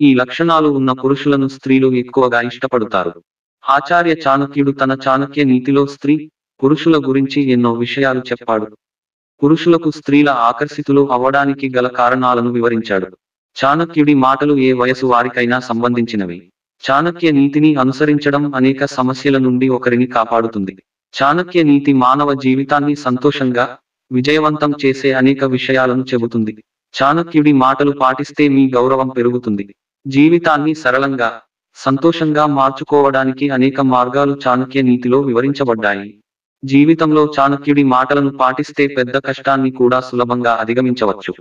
ఈ లక్షణాలు ఉన్న పురుషులను స్త్రీలు ఎక్కువగా ఇష్టపడతారు. ఆచార్య చాణక్యుడు తన చాణక్య నీతిలో స్త్రీ, పురుషుల గురించి ఎన్నో విషయాలు చెప్పాడు. పురుషులకు స్త్రీల ఆకర్షితులు అవ్వడానికి గల కారణాలను వివరించాడు. చాణక్యుడి మాటలు ఏ వయసు వారికైనా సంబంధించినవి. చాణక్య నీతిని అనుసరించడం అనేక సమస్యల నుండి ఒకరిని కాపాడుతుంది. చాణక్య నీతి మానవ జీవితాన్ని సంతోషంగా, విజయవంతం చేసే అనేక విషయాలను చెబుతుంది. చాణక్యుడి మాటలు పాటిస్తే మీ గౌరవం పెరుగుతుంది. జీవితాన్ని సరళంగా, సంతోషంగా మార్చుకోవడానికి అనేక మార్గాలు చాణక్య నీతిలో వివరించబడ్డాయి. జీవితంలో చాణక్యుడి మాటలను పాటిస్తే పెద్ద కష్టాన్ని కూడా సులభంగా అధిగమించవచ్చు.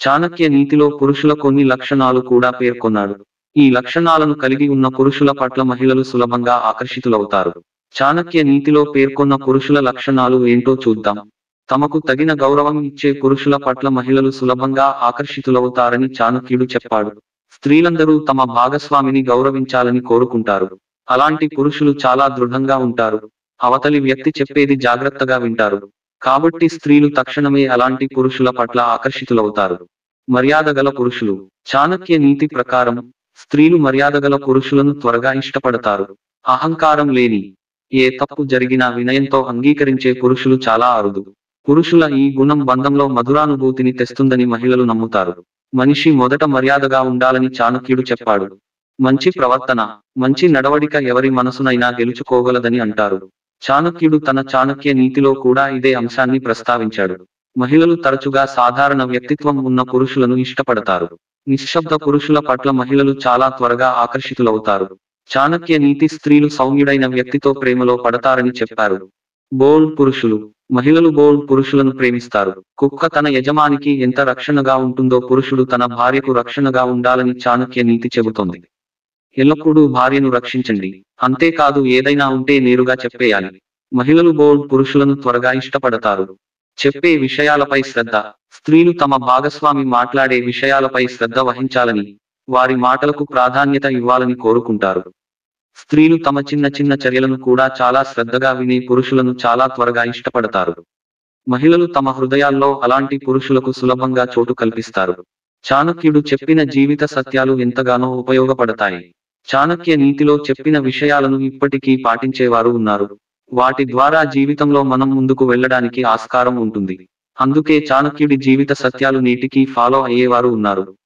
చాణక్య నీతిలో పురుషుల కొన్ని లక్షణాలు కూడా పేర్కొన్నాడు. ఈ లక్షణాలను కలిగి ఉన్న పురుషుల పట్ల మహిళలు సులభంగా ఆకర్షితులవుతారు. చాణక్య నీతిలో పేర్కొన్న పురుషుల లక్షణాలు ఏంటో చూద్దాం. తమకు తగిన గౌరవం ఇచ్చే పురుషుల పట్ల మహిళలు సులభంగా ఆకర్షితులవుతారని చాణక్యుడు చెప్పాడు. స్త్రీలందరూ తమ భాగస్వామిని గౌరవించాలని కోరుకుంటారు. అలాంటి పురుషులు చాలా దృఢంగా ఉంటారు. అవతలి వ్యక్తి చెప్పేది జాగ్రత్తగా వింటారు. కాబట్టి స్త్రీలు తక్షణమే అలాంటి పురుషుల పట్ల ఆకర్షితులవుతారు. మర్యాదగల పురుషులు. చాణక్య నీతి ప్రకారం స్త్రీలు మర్యాదగల పురుషులను త్వరగా ఇష్టపడతారు. అహంకారం లేని, ఏ తప్పు జరిగినా వినయంతో అంగీకరించే పురుషులు చాలా అరుదు. పురుషుల ఈ గుణం బంధంలో మధురానుభూతిని తెస్తుందని మహిళలు నమ్ముతారు. మనిషి మొదట మర్యాదగా ఉండాలని చాణక్యుడు చెప్పాడు. మంచి ప్రవర్తన, మంచి నడవడిక ఎవరి మనసునైనా గెలుచుకోగలదని అంటారు. చాణక్యుడు తన చాణక్య నీతిలో కూడా ఇదే అంశాన్ని ప్రస్తావించాడు. మహిళలు తరచుగా సాధారణ వ్యక్తిత్వం ఉన్న పురుషులను ఇష్టపడతారు. నిశ్శబ్ద పురుషుల పట్ల మహిళలు చాలా త్వరగా ఆకర్షితులవుతారు. చాణక్య నీతి స్త్రీలు సౌమ్యుడైన వ్యక్తితో ప్రేమలో పడతారని చెప్పారు. బోల్డ్ పురుషులు. మహిళలు బోల్డ్ పురుషులను ప్రేమిస్తారు. కుక్క తన యజమానికి ఎంత రక్షణగా ఉంటుందో పురుషుడు తన భార్యకు రక్షణగా ఉండాలని చాణక్య నీతి చెబుతోంది. ఎల్లప్పుడూ భార్యను రక్షించండి. అంతేకాదు ఏదైనా ఉంటే నేరుగా చెప్పేయాలి. మహిళలు బోల్డ్ పురుషులను త్వరగా ఇష్టపడతారు. చెప్పే విషయాలపై శ్రద్ధ. స్త్రీలు తమ భాగస్వామి మాట్లాడే విషయాలపై శ్రద్ధ వహించాలని, వారి మాటలకు ప్రాధాన్యత ఇవ్వాలని కోరుకుంటారు. స్త్రీలు తమ చిన్న చిన్న చర్యలను కూడా చాలా శ్రద్ధగా వినే పురుషులను చాలా త్వరగా ఇష్టపడతారు. మహిళలు తమ హృదయాల్లో అలాంటి పురుషులకు సులభంగా చోటు కల్పిస్తారు. చాణక్యుడు చెప్పిన జీవిత సత్యాలు ఎంతగానో ఉపయోగపడతాయి. చాణక్య నీతిలో చెప్పిన విషయాలను ఇప్పటికీ పాటించేవారు ఉన్నారు. వాటి ద్వారా జీవితంలో మనం ముందుకు వెళ్ళడానికి ఆస్కారం ఉంటుంది. అందుకే చాణక్యుడి జీవిత సత్యాలు నేటికీ ఫాలో అయ్యేవారు ఉన్నారు.